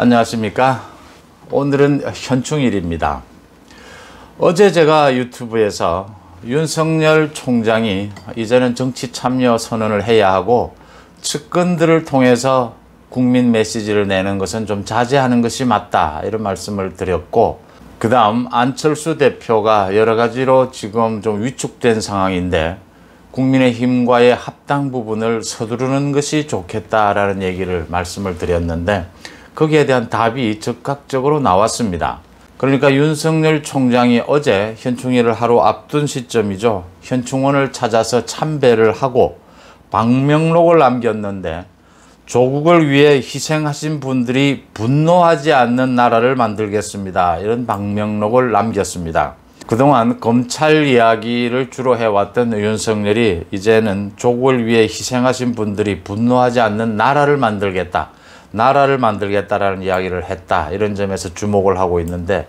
안녕하십니까. 오늘은 현충일입니다. 어제 제가 유튜브에서 윤석열 총장이 이제는 정치 참여 선언을 해야 하고 측근들을 통해서 국민 메시지를 내는 것은 좀 자제하는 것이 맞다, 이런 말씀을 드렸고, 그 다음 안철수 대표가 여러 가지로 지금 좀 위축된 상황인데 국민의힘과의 합당 부분을 서두르는 것이 좋겠다라는 얘기를 말씀을 드렸는데, 거기에 대한 답이 즉각적으로 나왔습니다. 그러니까 윤석열 총장이 어제 현충일을 하루 앞둔 시점이죠. 현충원을 찾아서 참배를 하고 방명록을 남겼는데, 조국을 위해 희생하신 분들이 분노하지 않는 나라를 만들겠습니다, 이런 방명록을 남겼습니다. 그동안 검찰 이야기를 주로 해왔던 윤석열이 이제는 조국을 위해 희생하신 분들이 분노하지 않는 나라를 만들겠다라는 이야기를 했다, 이런 점에서 주목을 하고 있는데,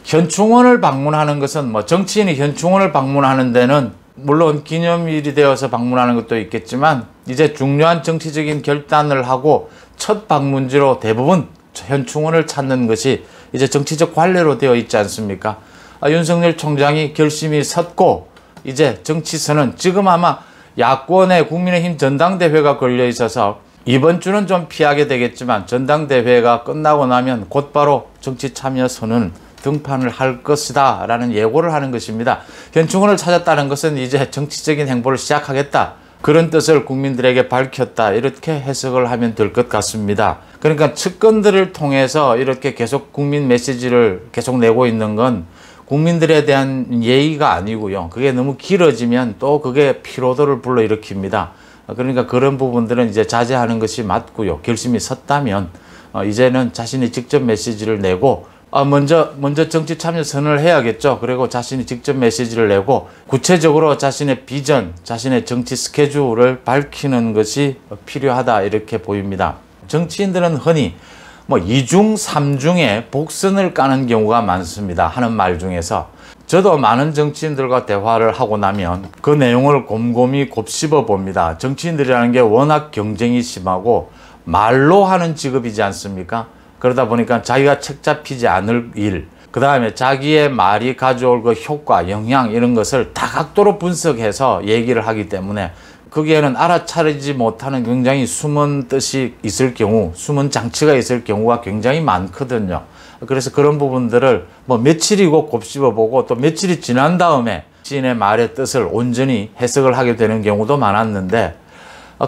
현충원을 방문하는 것은 정치인이 현충원을 방문하는 데는 물론 기념일이 되어서 방문하는 것도 있겠지만, 이제 중요한 정치적인 결단을 하고 첫 방문지로 대부분 현충원을 찾는 것이 이제 정치적 관례로 되어 있지 않습니까? 윤석열 총장이 결심이 섰고, 이제 정치선은 지금 아마 야권의 국민의힘 전당대회가 걸려 있어서 이번 주는 좀 피하게 되겠지만, 전당대회가 끝나고 나면 곧바로 정치 참여 선언 등판을 할 것이다 라는 예고를 하는 것입니다. 현충원을 찾았다는 것은 이제 정치적인 행보를 시작하겠다, 그런 뜻을 국민들에게 밝혔다, 이렇게 해석을 하면 될 것 같습니다. 그러니까 측근들을 통해서 이렇게 계속 국민 메시지를 계속 내고 있는 건 국민들에 대한 예의가 아니고요. 그게 너무 길어지면 또 그게 피로도를 불러일으킵니다. 그러니까 그런 부분들은 이제 자제하는 것이 맞고요. 결심이 섰다면 이제는 자신이 직접 메시지를 내고, 먼저 정치 참여 선언을 해야겠죠. 그리고 자신이 직접 메시지를 내고 구체적으로 자신의 비전, 자신의 정치 스케줄을 밝히는 것이 필요하다, 이렇게 보입니다. 정치인들은 흔히 이중 삼중에 복선을 까는 경우가 많습니다, 하는 말 중에서. 저도 많은 정치인들과 대화를 하고 나면 그 내용을 곰곰이 곱씹어 봅니다. 정치인들이라는 게 워낙 경쟁이 심하고 말로 하는 직업이지 않습니까? 그러다 보니까 자기가 책 잡히지 않을 일, 그 다음에 자기의 말이 가져올 그 효과, 영향, 이런 것을 다각도로 분석해서 얘기를 하기 때문에 거기에는 알아차리지 못하는 굉장히 숨은 뜻이 있을 경우, 숨은 장치가 있을 경우가 굉장히 많거든요. 그래서 그런 부분들을 며칠이고 곱씹어보고 또 며칠이 지난 다음에 시인의 말의 뜻을 온전히 해석을 하게 되는 경우도 많았는데,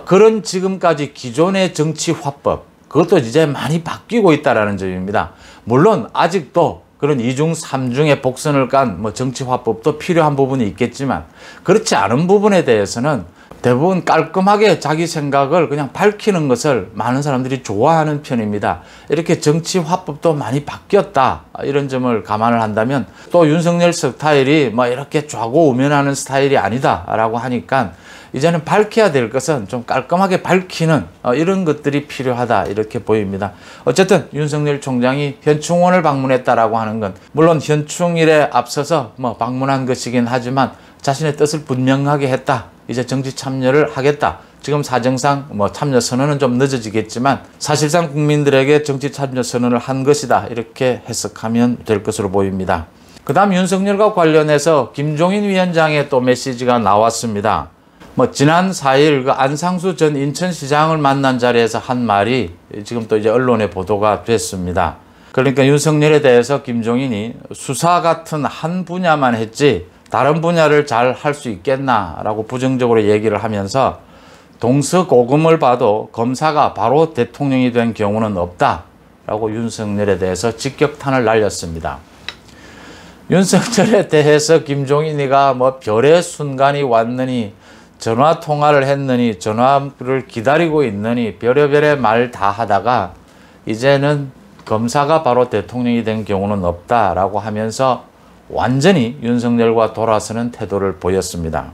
그런 지금까지 기존의 정치 화법, 그것도 이제 많이 바뀌고 있다는 점입니다. 물론 아직도 그런 이중 삼중의 복선을 깐 정치 화법도 필요한 부분이 있겠지만, 그렇지 않은 부분에 대해서는 대부분 깔끔하게 자기 생각을 그냥 밝히는 것을 많은 사람들이 좋아하는 편입니다. 이렇게 정치 화법도 많이 바뀌었다, 이런 점을 감안을 한다면, 또 윤석열 스타일이 이렇게 좌고우면하는 스타일이 아니다 라고 하니까 이제는 밝혀야 될 것은 좀 깔끔하게 밝히는 이런 것들이 필요하다, 이렇게 보입니다. 어쨌든 윤석열 총장이 현충원을 방문했다라고 하는 건 물론 현충일에 앞서서 방문한 것이긴 하지만 자신의 뜻을 분명하게 했다, 이제 정치 참여를 하겠다. 지금 사정상 참여 선언은 좀 늦어지겠지만 사실상 국민들에게 정치 참여 선언을 한 것이다, 이렇게 해석하면 될 것으로 보입니다. 그 다음 윤석열과 관련해서 김종인 위원장의 또 메시지가 나왔습니다. 지난 4일 그 안상수 전 인천시장을 만난 자리에서 한 말이 지금 또 이제 언론에 보도가 됐습니다. 그러니까 윤석열에 대해서 김종인이 수사 같은 한 분야만 했지 다른 분야를 잘 할 수 있겠나라고 부정적으로 얘기를 하면서, 동서고금을 봐도 검사가 바로 대통령이 된 경우는 없다라고 윤석열에 대해서 직격탄을 날렸습니다. 윤석열에 대해서 김종인이가 별의 순간이 왔느니, 전화 통화를 했느니, 전화를 기다리고 있느니, 별의별의 말 다 하다가 이제는 검사가 바로 대통령이 된 경우는 없다라고 하면서 완전히 윤석열과 돌아서는 태도를 보였습니다.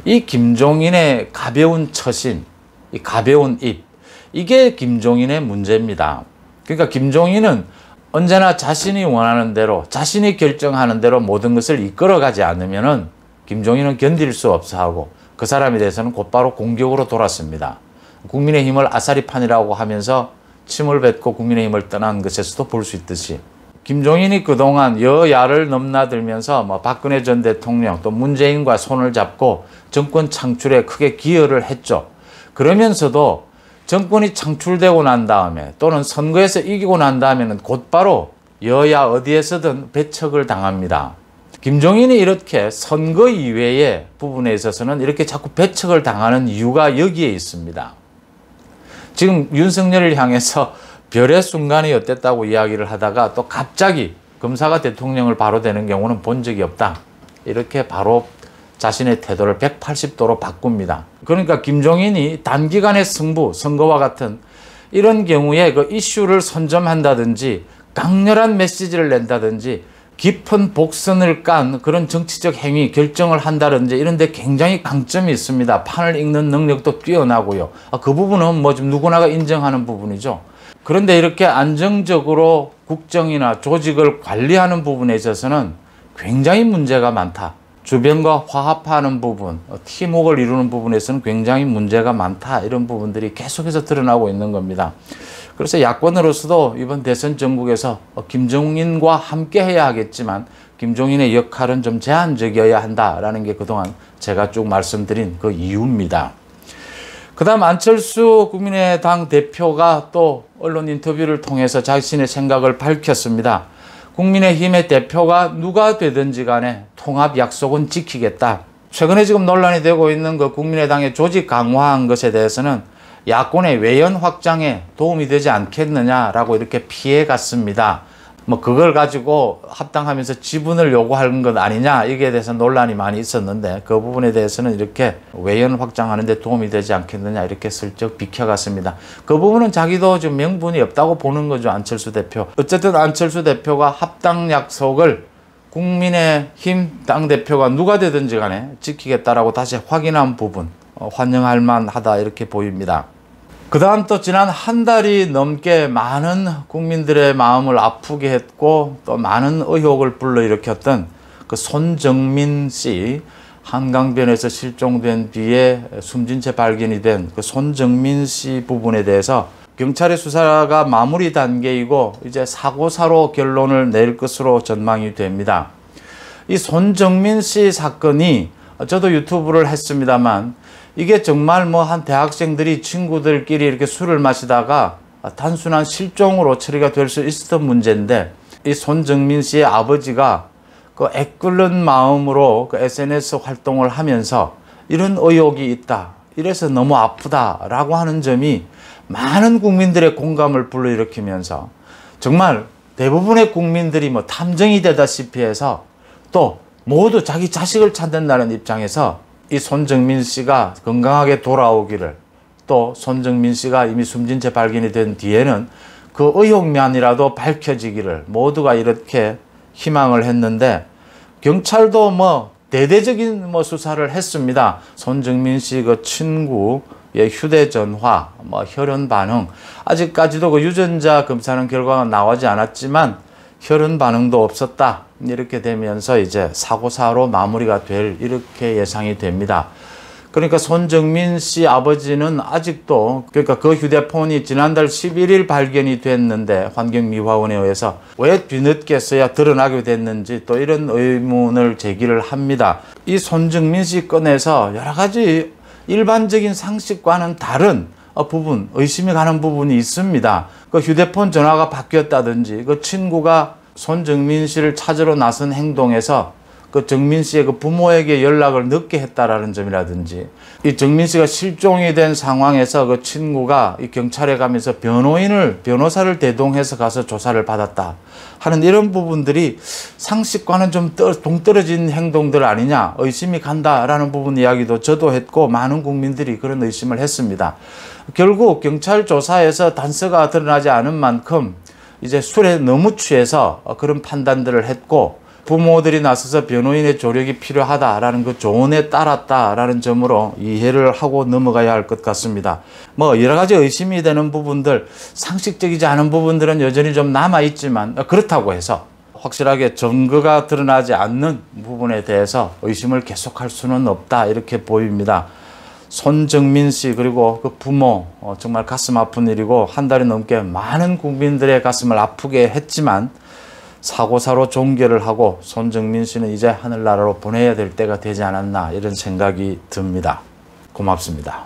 이 김종인의 가벼운 처신, 이 가벼운 입, 이게 김종인의 문제입니다. 그러니까 김종인은 언제나 자신이 원하는 대로, 자신이 결정하는 대로 모든 것을 이끌어가지 않으면은 김종인은 견딜 수 없어 하고 그 사람에 대해서는 곧바로 공격으로 돌았습니다. 국민의힘을 아사리판이라고 하면서 침을 뱉고 국민의힘을 떠난 것에서도 볼 수 있듯이 김종인이 그동안 여야를 넘나들면서 뭐 박근혜 전 대통령 또 문재인과 손을 잡고 정권 창출에 크게 기여를 했죠. 그러면서도 정권이 창출되고 난 다음에 또는 선거에서 이기고 난 다음에는 곧바로 여야 어디에서든 배척을 당합니다. 김종인이 이렇게 선거 이외의 부분에 있어서는 이렇게 자꾸 배척을 당하는 이유가 여기에 있습니다. 지금 윤석열을 향해서 별의 순간이 어땠다고 이야기를 하다가 또 갑자기 검사가 대통령을 바로 되는 경우는 본 적이 없다. 이렇게 바로 자신의 태도를 180도로 바꿉니다. 그러니까 김종인이 단기간의 승부, 선거와 같은 이런 경우에 그 이슈를 선점한다든지 강렬한 메시지를 낸다든지 깊은 복선을 깐 그런 정치적 행위, 결정을 한다든지 이런 데 굉장히 강점이 있습니다. 판을 읽는 능력도 뛰어나고요. 그 부분은 뭐 좀 누구나가 인정하는 부분이죠. 그런데 이렇게 안정적으로 국정이나 조직을 관리하는 부분에 있어서는 굉장히 문제가 많다. 주변과 화합하는 부분, 팀워크를 이루는 부분에서는 굉장히 문제가 많다. 이런 부분들이 계속해서 드러나고 있는 겁니다. 그래서 야권으로서도 이번 대선 전국에서 김종인과 함께 해야 하겠지만 김종인의 역할은 좀 제한적이어야 한다라는 게 그동안 제가 쭉 말씀드린 그 이유입니다. 그 다음 안철수 국민의당 대표가 또 언론 인터뷰를 통해서 자신의 생각을 밝혔습니다. 국민의힘의 대표가 누가 되든지 간에 통합 약속은 지키겠다. 최근에 지금 논란이 되고 있는 그 국민의당의 조직 강화한 것에 대해서는 야권의 외연 확장에 도움이 되지 않겠느냐라고 이렇게 피해갔습니다. 뭐 그걸 가지고 합당하면서 지분을 요구하는 것 아니냐 이게 대해서 논란이 많이 있었는데 그 부분에 대해서는 이렇게 외연 확장하는 데 도움이 되지 않겠느냐 이렇게 슬쩍 비켜갔습니다. 그 부분은 자기도 좀 명분이 없다고 보는 거죠. 안철수 대표. 어쨌든 안철수 대표가 합당 약속을 국민의힘 당대표가 누가 되든지 간에 지키겠다라고 다시 확인한 부분 환영할 만하다 이렇게 보입니다. 그 다음 또 지난 한 달이 넘게 많은 국민들의 마음을 아프게 했고 또 많은 의혹을 불러일으켰던 그 손정민 씨 한강변에서 실종된 뒤에 숨진 채 발견이 된 그 손정민 씨 부분에 대해서 경찰의 수사가 마무리 단계이고 이제 사고사로 결론을 낼 것으로 전망이 됩니다. 이 손정민 씨 사건이 저도 유튜브를 했습니다만 이게 정말 뭐 한 대학생들이 친구들끼리 이렇게 술을 마시다가 단순한 실종으로 처리가 될 수 있었던 문제인데 이 손정민 씨의 아버지가 그 애끓는 마음으로 그 SNS 활동을 하면서 이런 의혹이 있다. 이래서 너무 아프다라고 하는 점이 많은 국민들의 공감을 불러일으키면서 정말 대부분의 국민들이 뭐 탐정이 되다시피 해서 또 모두 자기 자식을 찾는다는 입장에서 이 손정민 씨가 건강하게 돌아오기를 또 손정민 씨가 이미 숨진 채 발견이 된 뒤에는 그 의혹만이라도 밝혀지기를 모두가 이렇게 희망을 했는데 경찰도 뭐 대대적인 뭐 수사를 했습니다. 손정민 씨 그 친구의 휴대전화, 뭐 혈흔 반응 아직까지도 그 유전자 검사는 결과가 나오지 않았지만 혈흔 반응도 없었다. 이렇게 되면서 이제 사고사로 마무리가 될 이렇게 예상이 됩니다. 그러니까 손정민 씨 아버지는 아직도 그러니까 그 휴대폰이 지난달 11일 발견이 됐는데 환경미화원에 의해서 왜 뒤늦게서야 드러나게 됐는지 또 이런 의문을 제기를 합니다. 이 손정민 씨 건에서 여러 가지 일반적인 상식과는 다른 부분, 의심이 가는 부분이 있습니다. 그 휴대폰 전화가 바뀌었다든지 그 친구가 손정민 씨를 찾으러 나선 행동에서 그 정민 씨의 그 부모에게 연락을 늦게 했다라는 점이라든지 이 정민 씨가 실종이 된 상황에서 그 친구가 이 경찰에 가면서 변호사를 대동해서 가서 조사를 받았다 하는 이런 부분들이 상식과는 좀 동떨어진 행동들 아니냐 의심이 간다라는 부분 이야기도 저도 했고 많은 국민들이 그런 의심을 했습니다. 결국 경찰 조사에서 단서가 드러나지 않은 만큼 이제 술에 너무 취해서 그런 판단들을 했고 부모들이 나서서 변호인의 조력이 필요하다라는 그 조언에 따랐다라는 점으로 이해를 하고 넘어가야 할 것 같습니다. 뭐 여러 가지 의심이 되는 부분들, 상식적이지 않은 부분들은 여전히 좀 남아있지만 그렇다고 해서 확실하게 증거가 드러나지 않는 부분에 대해서 의심을 계속할 수는 없다 이렇게 보입니다. 손정민 씨 그리고 그 부모 정말 가슴 아픈 일이고 한 달이 넘게 많은 국민들의 가슴을 아프게 했지만 사고사로 종결을 하고 손정민 씨는 이제 하늘나라로 보내야 될 때가 되지 않았나 이런 생각이 듭니다. 고맙습니다.